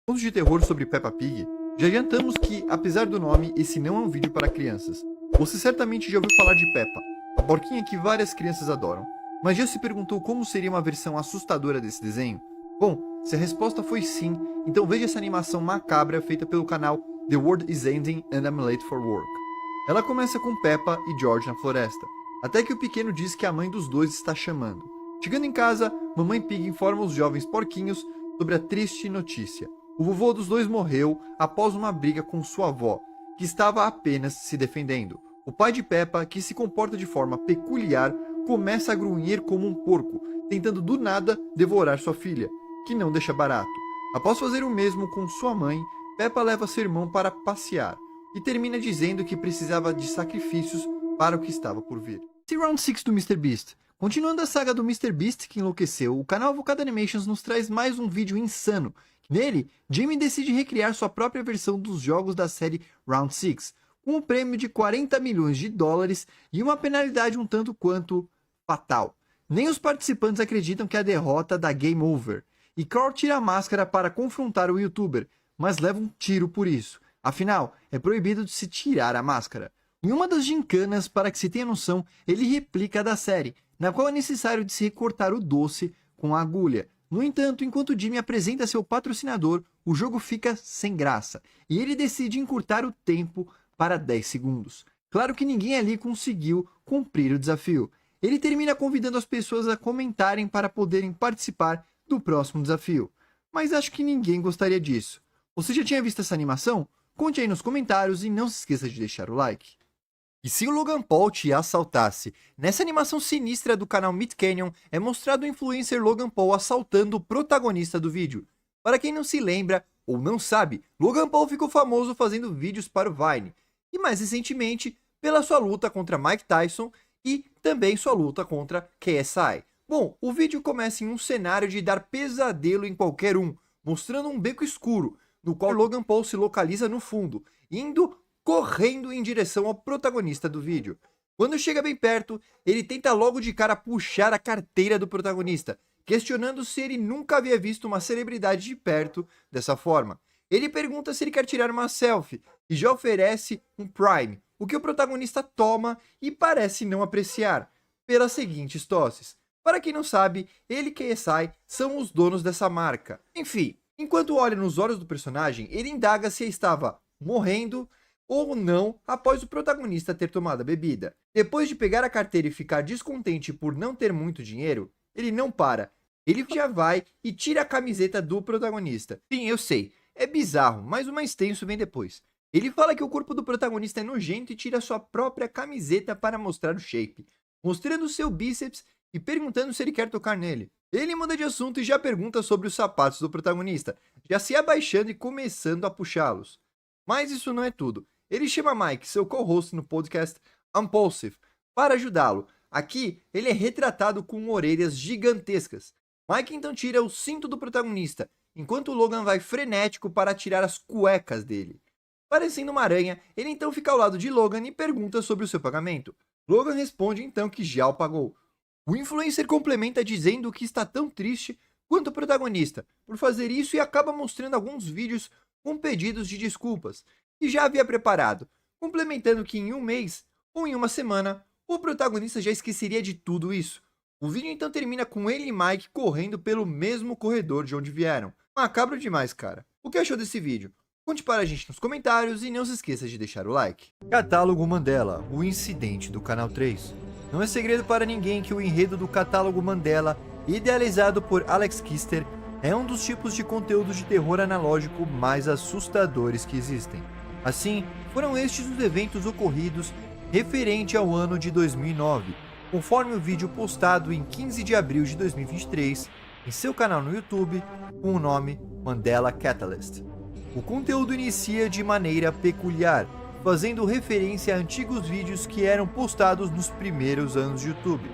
Contos de terror sobre Peppa Pig, já adiantamos que, apesar do nome, esse não é um vídeo para crianças. Você certamente já ouviu falar de Peppa, a porquinha que várias crianças adoram. Mas já se perguntou como seria uma versão assustadora desse desenho? Bom, se a resposta foi sim, então veja essa animação macabra feita pelo canal The World is Ending and I'm Late for Work. Ela começa com Peppa e George na floresta, até que o pequeno diz que a mãe dos dois está chamando. Chegando em casa, Mamãe Pig informa os jovens porquinhos sobre a triste notícia. O vovô dos dois morreu após uma briga com sua avó, que estava apenas se defendendo. O pai de Peppa, que se comporta de forma peculiar, começa a grunhir como um porco, tentando do nada devorar sua filha, que não deixa barato. Após fazer o mesmo com sua mãe, Peppa leva seu irmão para passear, e termina dizendo que precisava de sacrifícios para o que estava por vir. Esse Round 6 do MrBeast. Continuando a saga do MrBeast que enlouqueceu, o canal Avocado Animations nos traz mais um vídeo insano. Nele, Jamie decide recriar sua própria versão dos jogos da série Round 6, com um prêmio de 40 milhões de dólares e uma penalidade um tanto quanto fatal. Nem os participantes acreditam que é a derrota dá game over, e Carl tira a máscara para confrontar o youtuber, mas leva um tiro por isso. Afinal, é proibido de se tirar a máscara. Em uma das gincanas, para que se tenha noção, ele replica a da série, na qual é necessário de se recortar o doce com a agulha. No entanto, enquanto Jimmy apresenta seu patrocinador, o jogo fica sem graça, e ele decide encurtar o tempo para 10 segundos. Claro que ninguém ali conseguiu cumprir o desafio. Ele termina convidando as pessoas a comentarem para poderem participar do próximo desafio. Mas acho que ninguém gostaria disso. Você já tinha visto essa animação? Conte aí nos comentários e não se esqueça de deixar o like. E se o Logan Paul te assaltasse? Nessa animação sinistra do canal Meat Canyon, é mostrado o influencer Logan Paul assaltando o protagonista do vídeo. Para quem não se lembra ou não sabe, Logan Paul ficou famoso fazendo vídeos para o Vine, e mais recentemente pela sua luta contra Mike Tyson e também sua luta contra KSI. Bom, o vídeo começa em um cenário de dar pesadelo em qualquer um, mostrando um beco escuro, no qual Logan Paul se localiza no fundo, indo correndo em direção ao protagonista do vídeo. Quando chega bem perto, ele tenta logo de cara puxar a carteira do protagonista, questionando se ele nunca havia visto uma celebridade de perto dessa forma. Ele pergunta se ele quer tirar uma selfie e já oferece um Prime, o que o protagonista toma e parece não apreciar, pelas seguintes tosses. Para quem não sabe, ele e KSI são os donos dessa marca. Enfim, enquanto olha nos olhos do personagem, ele indaga se estava morrendo ou não após o protagonista ter tomado a bebida. Depois de pegar a carteira e ficar descontente por não ter muito dinheiro, ele não para. Ele já vai e tira a camiseta do protagonista. Sim, eu sei, é bizarro, mas o mais tenso vem depois. Ele fala que o corpo do protagonista é nojento e tira sua própria camiseta para mostrar o shape, mostrando seu bíceps e perguntando se ele quer tocar nele. Ele muda de assunto e já pergunta sobre os sapatos do protagonista, já se abaixando e começando a puxá-los. Mas isso não é tudo. Ele chama Mike, seu co-host no podcast Impulsive, para ajudá-lo. Aqui, ele é retratado com orelhas gigantescas. Mike então tira o cinto do protagonista, enquanto Logan vai frenético para tirar as cuecas dele. Parecendo uma aranha, ele então fica ao lado de Logan e pergunta sobre o seu pagamento. Logan responde então que já o pagou. O influencer complementa dizendo que está tão triste quanto o protagonista por fazer isso e acaba mostrando alguns vídeos com pedidos de desculpas que já havia preparado, complementando que em um mês ou em uma semana, o protagonista já esqueceria de tudo isso. O vídeo então termina com ele e Mike correndo pelo mesmo corredor de onde vieram. Macabro demais, cara. O que achou desse vídeo? Conte para a gente nos comentários e não se esqueça de deixar o like. Catálogo Mandela, o incidente do Canal 3. Não é segredo para ninguém que o enredo do Catálogo Mandela, idealizado por Alex Kister, é um dos tipos de conteúdo de terror analógico mais assustadores que existem. Assim, foram estes os eventos ocorridos referente ao ano de 2009, conforme o vídeo postado em 15 de abril de 2023 em seu canal no YouTube com o nome Mandela Catalyst. O conteúdo inicia de maneira peculiar, fazendo referência a antigos vídeos que eram postados nos primeiros anos de YouTube.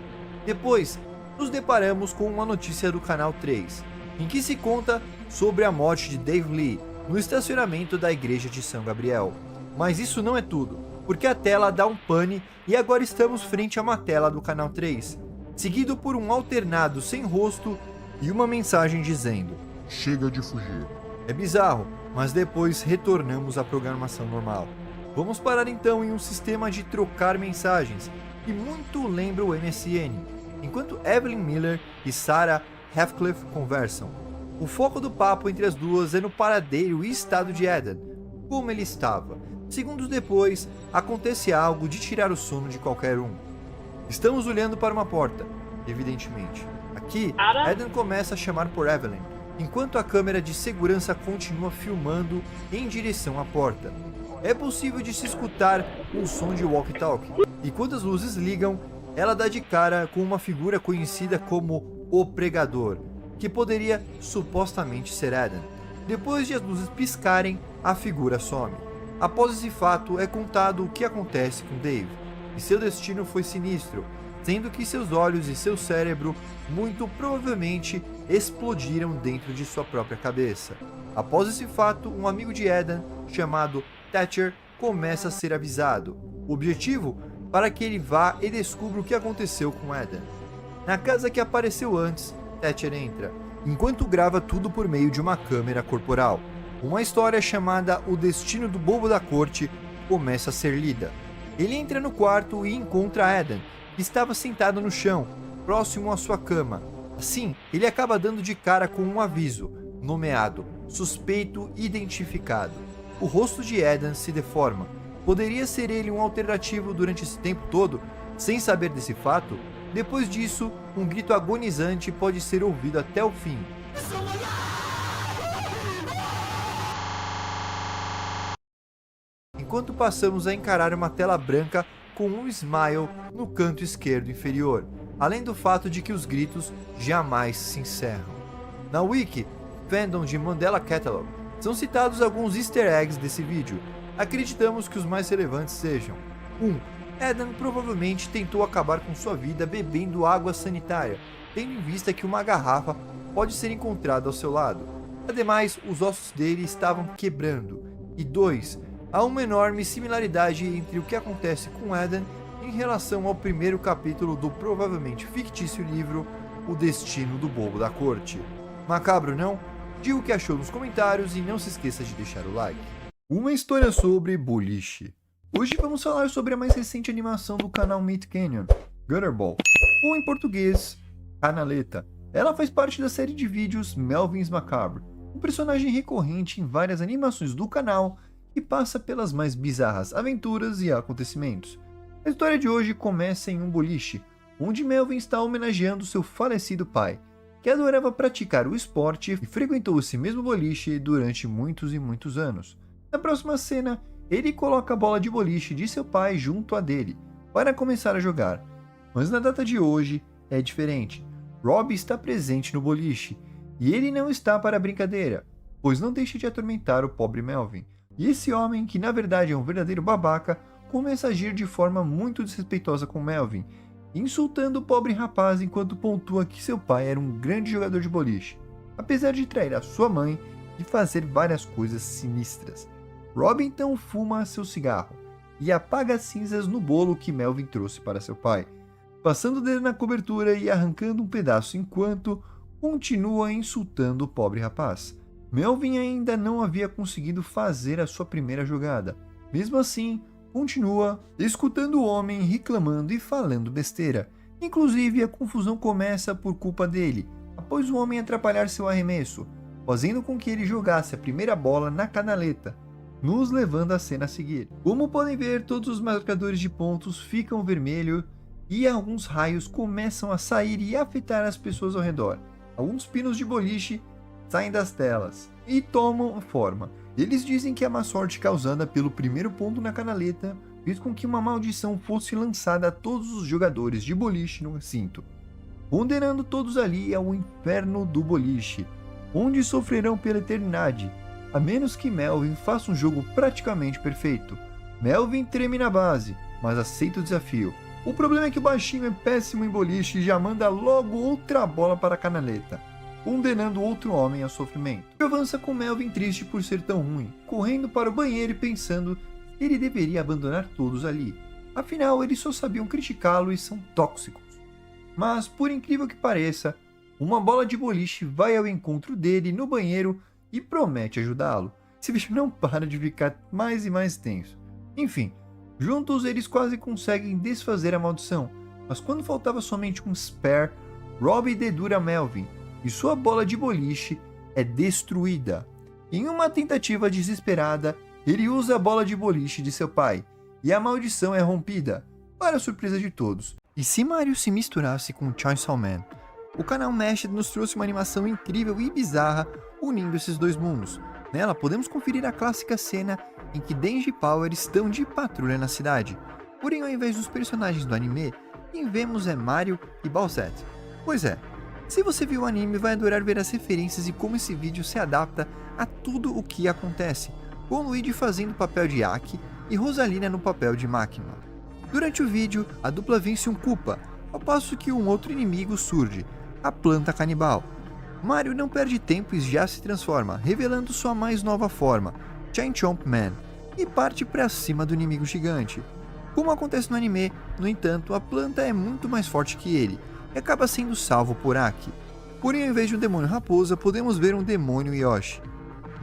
Depois, nos deparamos com uma notícia do Canal 3, em que se conta sobre a morte de Dave Lee no estacionamento da igreja de São Gabriel. Mas isso não é tudo, porque a tela dá um pane e agora estamos frente a uma tela do Canal 3, seguido por um alternado sem rosto e uma mensagem dizendo: Chega de fugir. É bizarro, mas depois retornamos à programação normal. Vamos parar então em um sistema de trocar mensagens, que muito lembra o MSN, enquanto Evelyn Miller e Sarah Heathcliff conversam. O foco do papo entre as duas é no paradeiro e estado de Eden, como ele estava. Segundos depois, acontece algo de tirar o sono de qualquer um. Estamos olhando para uma porta, evidentemente. Aqui, Eden começa a chamar por Evelyn, enquanto a câmera de segurança continua filmando em direção à porta. É possível de se escutar um som de walkie-talkie, e quando as luzes ligam, ela dá de cara com uma figura conhecida como o Pregador, que poderia supostamente ser Eden. Depois de as luzes piscarem, a figura some. Após esse fato, é contado o que acontece com Dave, e seu destino foi sinistro, sendo que seus olhos e seu cérebro muito provavelmente explodiram dentro de sua própria cabeça. Após esse fato, um amigo de Eden, chamado Thatcher, começa a ser avisado. O objetivo? Para que ele vá e descubra o que aconteceu com Eden. Na casa que apareceu antes, Thatcher entra, enquanto grava tudo por meio de uma câmera corporal. Uma história chamada O Destino do Bobo da Corte começa a ser lida. Ele entra no quarto e encontra Eden, que estava sentado no chão, próximo à sua cama. Assim, ele acaba dando de cara com um aviso, nomeado Suspeito Identificado. O rosto de Eden se deforma. Poderia ser ele um alternativo durante esse tempo todo, sem saber desse fato? Depois disso, um grito agonizante pode ser ouvido até o fim. Enquanto passamos a encarar uma tela branca com um smile no canto esquerdo inferior, além do fato de que os gritos jamais se encerram. Na wiki fandom de Mandela Catalog são citados alguns easter eggs desse vídeo. Acreditamos que os mais relevantes sejam: 1. Eden provavelmente tentou acabar com sua vida bebendo água sanitária, tendo em vista que uma garrafa pode ser encontrada ao seu lado. Ademais, os ossos dele estavam quebrando. E 2. Há uma enorme similaridade entre o que acontece com Eden em relação ao primeiro capítulo do provavelmente fictício livro O Destino do Bobo da Corte. Macabro, não? Diga o que achou nos comentários e não se esqueça de deixar o like. Uma história sobre boliche. Hoje vamos falar sobre a mais recente animação do canal Meat Canyon, Gutterball, ou em português, Canaleta. Ela faz parte da série de vídeos Melvin's Macabre, um personagem recorrente em várias animações do canal que passa pelas mais bizarras aventuras e acontecimentos. A história de hoje começa em um boliche, onde Melvin está homenageando seu falecido pai, que adorava praticar o esporte e frequentou esse mesmo boliche durante muitos e muitos anos. Na próxima cena, ele coloca a bola de boliche de seu pai junto à dele, para começar a jogar. Mas na data de hoje, é diferente. Rob está presente no boliche, e ele não está para a brincadeira, pois não deixa de atormentar o pobre Melvin. E esse homem, que na verdade é um verdadeiro babaca, começa a agir de forma muito desrespeitosa com Melvin, insultando o pobre rapaz enquanto pontua que seu pai era um grande jogador de boliche, apesar de trair a sua mãe e fazer várias coisas sinistras. Rob então fuma seu cigarro e apaga as cinzas no bolo que Melvin trouxe para seu pai, passando o dedo na cobertura e arrancando um pedaço enquanto continua insultando o pobre rapaz. Melvin ainda não havia conseguido fazer a sua primeira jogada. Mesmo assim, continua escutando o homem reclamando e falando besteira. Inclusive, a confusão começa por culpa dele, após o homem atrapalhar seu arremesso, fazendo com que ele jogasse a primeira bola na canaleta, nos levando à cena a seguir. Como podem ver, todos os marcadores de pontos ficam vermelhos e alguns raios começam a sair e afetar as pessoas ao redor. Alguns pinos de boliche saem das telas e tomam forma. Eles dizem que a má sorte causada pelo primeiro ponto na canaleta fez com que uma maldição fosse lançada a todos os jogadores de boliche no recinto, condenando todos ali ao inferno do boliche, onde sofrerão pela eternidade, a menos que Melvin faça um jogo praticamente perfeito. Melvin treme na base, mas aceita o desafio. O problema é que o baixinho é péssimo em boliche e já manda logo outra bola para a canaleta, condenando outro homem ao sofrimento. Ele avança com Melvin triste por ser tão ruim, correndo para o banheiro e pensando que ele deveria abandonar todos ali. Afinal, eles só sabiam criticá-lo e são tóxicos. Mas, por incrível que pareça, uma bola de boliche vai ao encontro dele no banheiro e promete ajudá-lo. Esse bicho não para de ficar mais e mais tenso. Enfim, juntos eles quase conseguem desfazer a maldição, mas quando faltava somente um spare, Robbie dedura Melvin e sua bola de boliche é destruída. Em uma tentativa desesperada, ele usa a bola de boliche de seu pai e a maldição é rompida, para a surpresa de todos. E se Mario se misturasse com Chainsaw Man? O canal Mashed nos trouxe uma animação incrível e bizarra unindo esses dois mundos. Nela podemos conferir a clássica cena em que Denji e Power estão de patrulha na cidade. Porém, ao invés dos personagens do anime, quem vemos é Mario e Bowsette. Pois é, se você viu o anime vai adorar ver as referências e como esse vídeo se adapta a tudo o que acontece, com Luigi fazendo o papel de Aki e Rosalina no papel de Máquina. Durante o vídeo, a dupla vence um Koopa, ao passo que um outro inimigo surge, a planta canibal. Mario não perde tempo e já se transforma, revelando sua mais nova forma, Chain Chomp Man, e parte para cima do inimigo gigante. Como acontece no anime, no entanto, a planta é muito mais forte que ele, e acaba sendo salvo por Aki. Porém, ao invés de um demônio raposa, podemos ver um demônio Yoshi.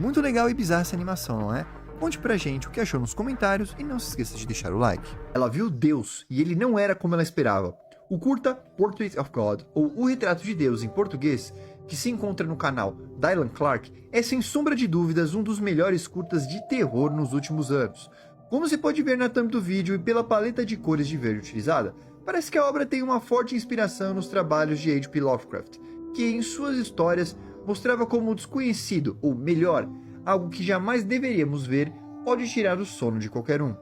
Muito legal e bizarra essa animação, não é? Conte pra gente o que achou nos comentários e não se esqueça de deixar o like. Ela viu Deus e ele não era como ela esperava. O curta Portrait of God, ou O Retrato de Deus em português, que se encontra no canal Dylan Clark, é sem sombra de dúvidas um dos melhores curtas de terror nos últimos anos. Como se pode ver na thumb do vídeo e pela paleta de cores de verde utilizada, parece que a obra tem uma forte inspiração nos trabalhos de H.P. Lovecraft, que em suas histórias mostrava como o desconhecido, ou melhor, algo que jamais deveríamos ver, pode tirar o sono de qualquer um.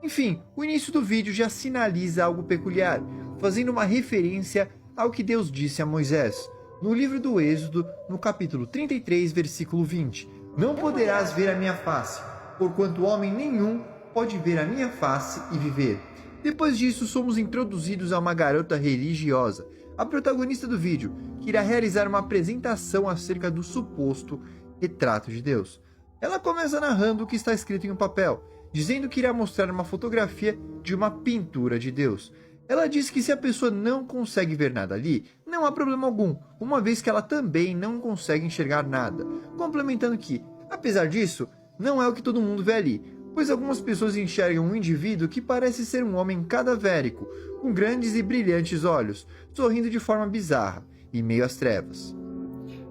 Enfim, o início do vídeo já sinaliza algo peculiar, fazendo uma referência ao que Deus disse a Moisés, no livro do Êxodo, no capítulo 33, versículo 20. Não poderás ver a minha face, porquanto homem nenhum pode ver a minha face e viver. Depois disso, somos introduzidos a uma garota religiosa, a protagonista do vídeo, que irá realizar uma apresentação acerca do suposto retrato de Deus. Ela começa narrando o que está escrito em um papel, dizendo que irá mostrar uma fotografia de uma pintura de Deus. Ela diz que se a pessoa não consegue ver nada ali, não há problema algum, uma vez que ela também não consegue enxergar nada, complementando que, apesar disso, não é o que todo mundo vê ali, pois algumas pessoas enxergam um indivíduo que parece ser um homem cadavérico, com grandes e brilhantes olhos, sorrindo de forma bizarra, em meio às trevas.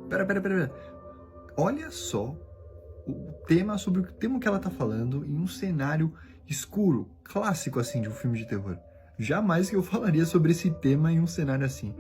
Pera. Olha só o tema sobre o tema que ela tá falando em um cenário escuro, clássico assim de um filme de terror. Jamais que eu falaria sobre esse tema em um cenário assim.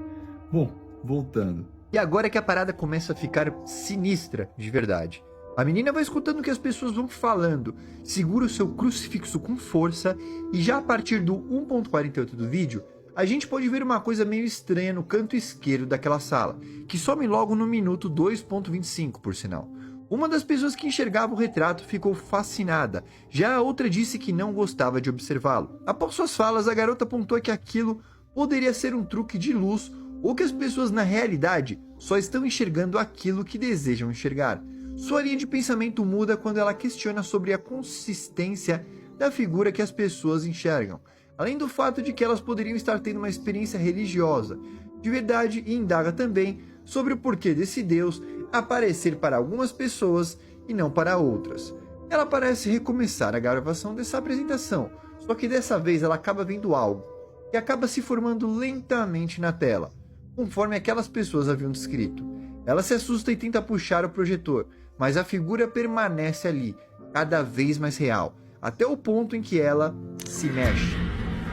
Bom, voltando. E agora é que a parada começa a ficar sinistra de verdade. A menina vai escutando o que as pessoas vão falando, segura o seu crucifixo com força e já a partir do 1.48 do vídeo, a gente pode ver uma coisa meio estranha no canto esquerdo daquela sala, que some logo no minuto 2.25, por sinal. Uma das pessoas que enxergava o retrato ficou fascinada, já a outra disse que não gostava de observá-lo. Após suas falas, a garota apontou que aquilo poderia ser um truque de luz ou que as pessoas na realidade só estão enxergando aquilo que desejam enxergar. Sua linha de pensamento muda quando ela questiona sobre a consistência da figura que as pessoas enxergam, além do fato de que elas poderiam estar tendo uma experiência religiosa de verdade e indaga também sobre o porquê desse Deus aparecer para algumas pessoas e não para outras. Ela parece recomeçar a gravação dessa apresentação, só que dessa vez ela acaba vendo algo, que acaba se formando lentamente na tela, conforme aquelas pessoas haviam descrito. Ela se assusta e tenta puxar o projetor, mas a figura permanece ali, cada vez mais real, até o ponto em que ela se mexe.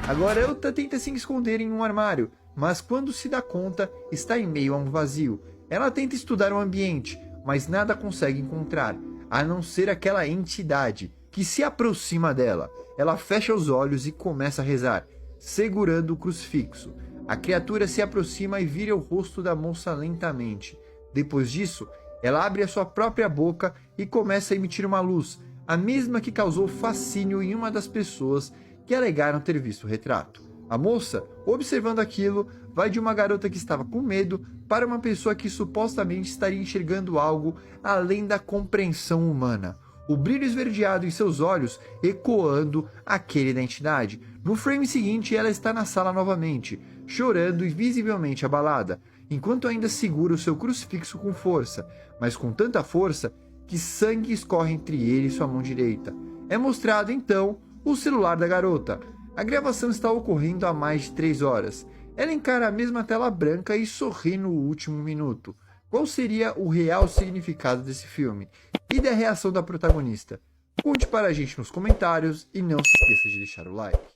A garota tenta se esconder em um armário, mas quando se dá conta, está em meio a um vazio. Ela tenta estudar o ambiente, mas nada consegue encontrar, a não ser aquela entidade que se aproxima dela. Ela fecha os olhos e começa a rezar, segurando o crucifixo. A criatura se aproxima e vira o rosto da moça lentamente. Depois disso, ela abre a sua própria boca e começa a emitir uma luz, a mesma que causou fascínio em uma das pessoas que alegaram ter visto o retrato. A moça, observando aquilo, vai de uma garota que estava com medo para uma pessoa que supostamente estaria enxergando algo além da compreensão humana. O brilho esverdeado em seus olhos ecoando aquele da entidade. No frame seguinte, ela está na sala novamente, chorando e visivelmente abalada, enquanto ainda segura o seu crucifixo com força, mas com tanta força que sangue escorre entre ele e sua mão direita. É mostrado então o celular da garota. A gravação está ocorrendo há mais de 3 horas. Ela encara a mesma tela branca e sorri no último minuto. Qual seria o real significado desse filme? E da reação da protagonista? Conte para a gente nos comentários e não se esqueça de deixar o like.